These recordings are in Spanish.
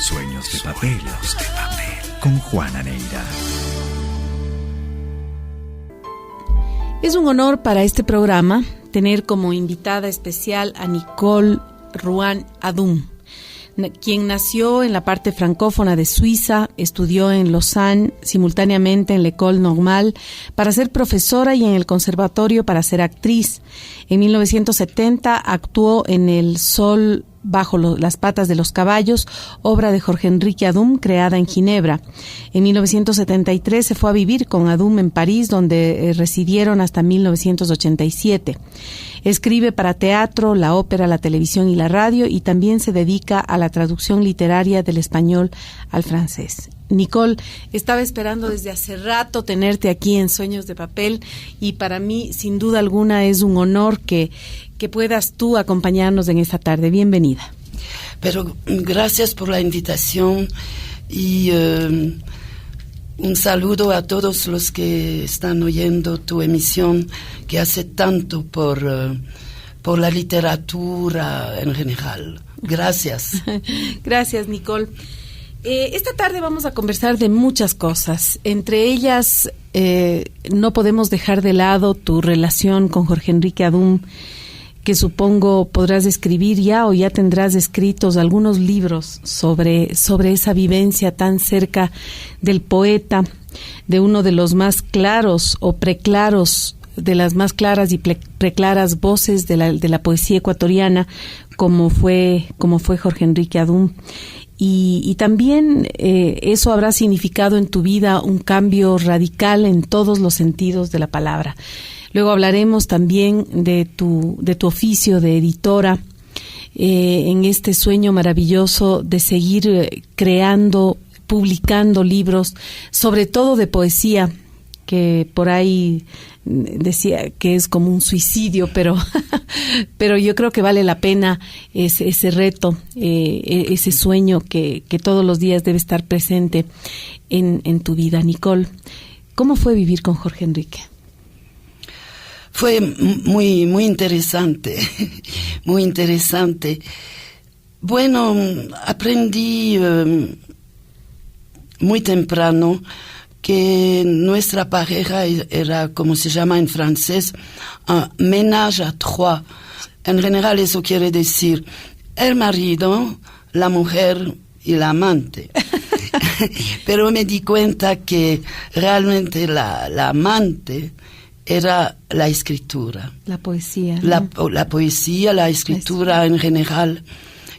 Sueños de papel. Con Juana Neira. Es un honor para este programa tener como invitada especial a Nicole Ruan Adum, quien nació en la parte francófona de Suiza, estudió en Lausanne, simultáneamente en l'École Normale para ser profesora y en el conservatorio para ser actriz. En 1970 actuó en El Sol bajo las patas de los caballos, obra de Jorge Enrique Adum, creada en Ginebra. En 1973 se fue a vivir con Adum en París, donde residieron hasta 1987. Escribe para teatro, la ópera, la televisión y la radio, y también se dedica a la traducción literaria del español al francés. Nicole, estaba esperando desde hace rato tenerte aquí en Sueños de Papel, y para mí, sin duda alguna, es un honor que puedas tú acompañarnos en esta tarde. Bienvenida. Pero gracias por la invitación y un saludo a todos los que están oyendo tu emisión, que hace tanto por la literatura en general. Gracias. Gracias, Nicole. Esta tarde vamos a conversar de muchas cosas. Entre ellas, no podemos dejar de lado tu relación con Jorge Enrique Adum, que supongo podrás escribir ya o ya tendrás escritos algunos libros sobre esa vivencia tan cerca del poeta, de uno de los más claros o preclaros, de las más claras y preclaras voces de la poesía ecuatoriana, como fue Jorge Enrique Adum. Y también eso habrá significado en tu vida un cambio radical en todos los sentidos de la palabra. Luego hablaremos también de tu oficio de editora, en este sueño maravilloso de seguir creando, publicando libros, sobre todo de poesía, que por ahí decía que es como un suicidio, pero yo creo que vale la pena ese reto, ese sueño que todos los días debe estar presente en tu vida. Nicole, ¿cómo fue vivir con Jorge Enrique? Fue muy, muy interesante, muy interesante. Bueno, aprendí muy temprano que nuestra pareja era, como se llama en francés, un ménage à trois. En general eso quiere decir el marido, la mujer y la amante. Pero me di cuenta que realmente la amante era la escritura. La poesía. ¿No? La poesía, la escritura en general.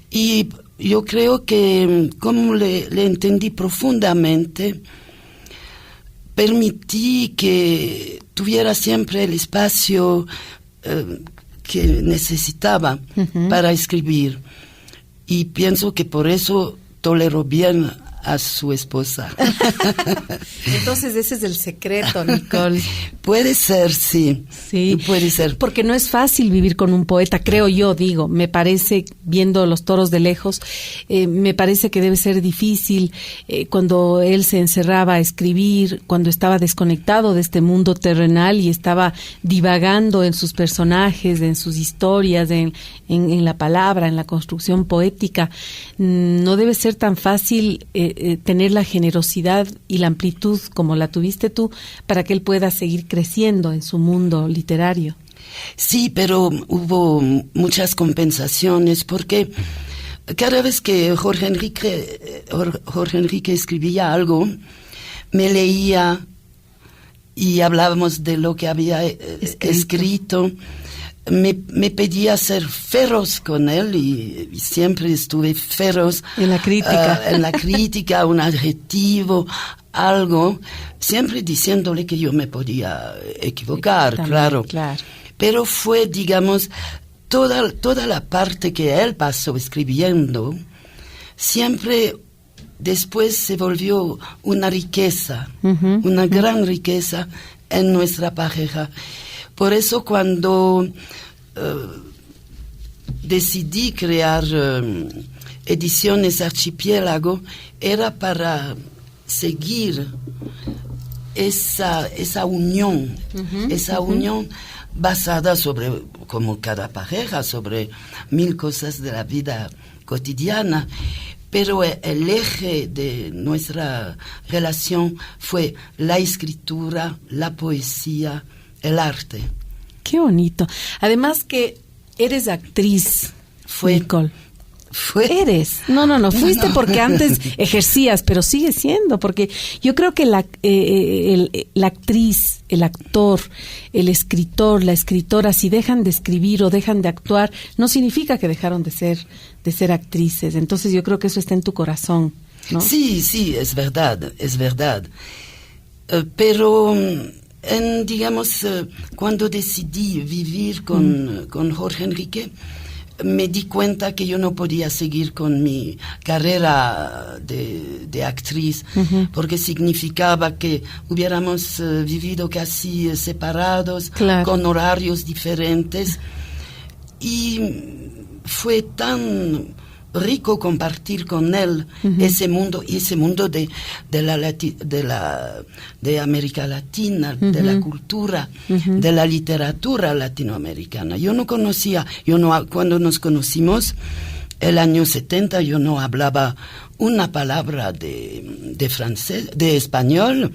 Y yo creo que, como le entendí profundamente, permití que tuviera siempre el espacio que necesitaba para escribir. Y pienso que por eso tolero bien a su esposa. Entonces ese es el secreto, Nicole. Puede ser, sí. Sí, puede ser. Porque no es fácil vivir con un poeta, creo yo, me parece, viendo Los toros de lejos, me parece que debe ser difícil cuando él se encerraba a escribir, cuando estaba desconectado de este mundo terrenal y estaba divagando en sus personajes, en sus historias, en la palabra, en la construcción poética. No debe ser tan fácil tener la generosidad y la amplitud como la tuviste tú para que él pueda seguir creciendo en su mundo literario. Sí, pero hubo muchas compensaciones porque cada vez que Jorge Enrique escribía algo, me leía y hablábamos de lo que había escrito. Me pedía ser feroz con él y siempre estuve feroz. En la crítica. En la crítica, un adjetivo, algo, siempre diciéndole que yo me podía equivocar, claro. Pero fue, digamos, toda la parte que él pasó escribiendo, siempre después se volvió una riqueza, una gran riqueza en nuestra pareja. Por eso cuando decidí crear Ediciones Archipiélago, era para seguir esa unión, unión basada sobre, como cada pareja, sobre 1000 cosas de la vida cotidiana, pero el eje de nuestra relación fue la escritura, la poesía, el arte. Qué bonito. Además que eres actriz, Nicole. Eres. No, fuiste porque antes ejercías, pero sigue siendo, porque yo creo que la actriz, el actor, el escritor, la escritora, si dejan de escribir o dejan de actuar, no significa que dejaron de ser actrices. Entonces yo creo que eso está en tu corazón, ¿no? Sí, es verdad. Pero, cuando decidí vivir con Jorge Enrique, me di cuenta que yo no podía seguir con mi carrera de actriz, porque significaba que hubiéramos vivido casi separados, claro, con horarios diferentes, y fue tan rico compartir con él ese mundo de América Latina, de la cultura, de la literatura latinoamericana. Cuando nos conocimos el año 70, yo no hablaba una palabra de francés, de español,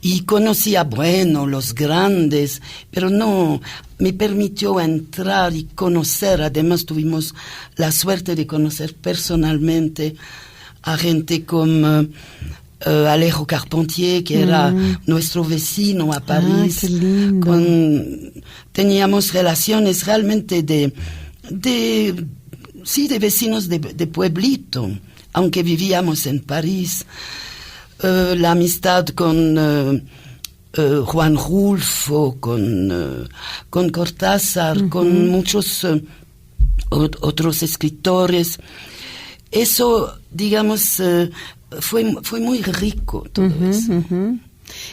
y conocía, los grandes, pero no me permitió entrar y conocer. Además tuvimos la suerte de conocer personalmente a gente como Alejo Carpentier, que era nuestro vecino a París. Qué lindo. Teníamos relaciones realmente de vecinos de pueblito, aunque vivíamos en París. La amistad con Juan Rulfo, con Cortázar, con muchos otros escritores. Eso, fue muy rico todo eso.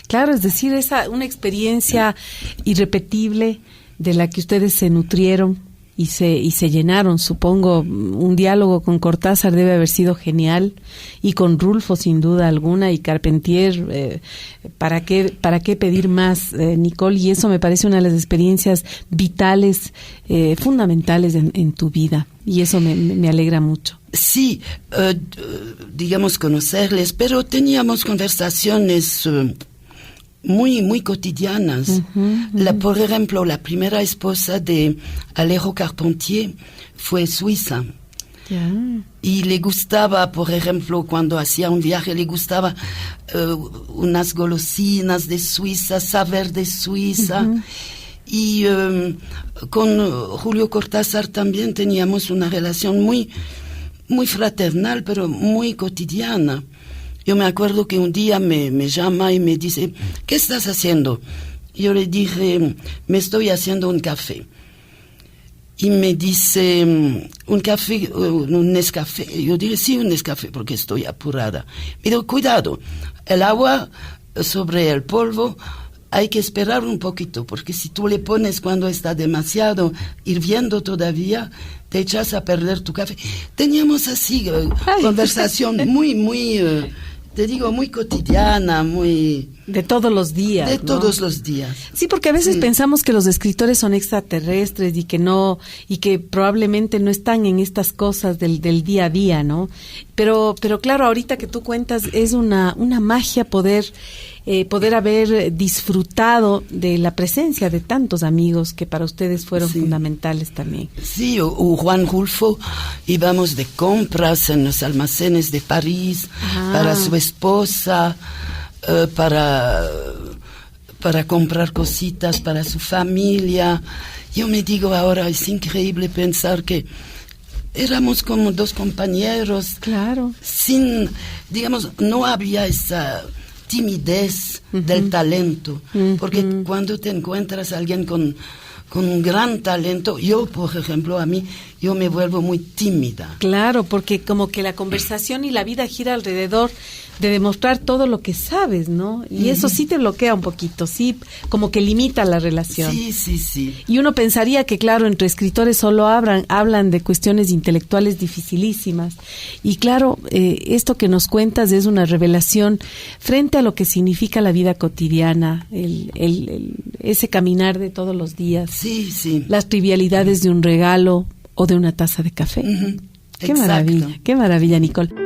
Claro, es decir, una experiencia irrepetible de la que ustedes se nutrieron y se llenaron. Supongo, un diálogo con Cortázar debe haber sido genial, y con Rulfo sin duda alguna, y Carpentier, ¿para qué pedir más, Nicole? Y eso me parece una de las experiencias vitales, fundamentales en tu vida, y eso me alegra mucho. Sí, conocerles, pero teníamos conversaciones muy, muy cotidianas. Por ejemplo, la primera esposa de Alejo Carpentier fue suiza. Y le gustaba, por ejemplo, cuando hacía un viaje, le gustaba unas golosinas de Suiza, saber de Suiza. Y con Julio Cortázar también teníamos una relación muy, muy fraternal, pero muy cotidiana. Yo me acuerdo que un día me llama y me dice, ¿qué estás haciendo? Yo le dije, me estoy haciendo un café. Y me dice, ¿un café, un Nescafé? Yo dije, sí, un Nescafé, porque estoy apurada. Me dijo, cuidado, el agua sobre el polvo hay que esperar un poquito, porque si tú le pones cuando está demasiado hirviendo todavía, te echas a perder tu café. Teníamos así conversación muy, muy... te digo, muy cotidiana, muy... De todos los días, De ¿no? todos los días. Sí, porque a veces pensamos que los escritores son extraterrestres y que probablemente no están en estas cosas del día a día, ¿no? Pero claro, ahorita que tú cuentas, es una magia poder haber disfrutado de la presencia de tantos amigos que para ustedes fueron fundamentales también. Sí, o Juan Rulfo, íbamos de compras en los almacenes de París para su esposa, para comprar cositas para su familia. Yo me digo ahora, es increíble pensar que éramos como dos compañeros. Claro. No había esa timidez del talento, porque cuando te encuentras a alguien con un gran talento, yo, por ejemplo, yo me vuelvo muy tímida. Claro, porque como que la conversación y la vida gira alrededor de demostrar todo lo que sabes, ¿no? Y eso sí te bloquea un poquito, sí, como que limita la relación. Sí. Y uno pensaría que, claro, entre escritores solo hablan de cuestiones intelectuales dificilísimas. Y claro, esto que nos cuentas es una revelación frente a lo que significa la vida cotidiana, ese caminar de todos los días. Sí. Las trivialidades de un regalo o de una taza de café. Qué Exacto. maravilla, Nicole.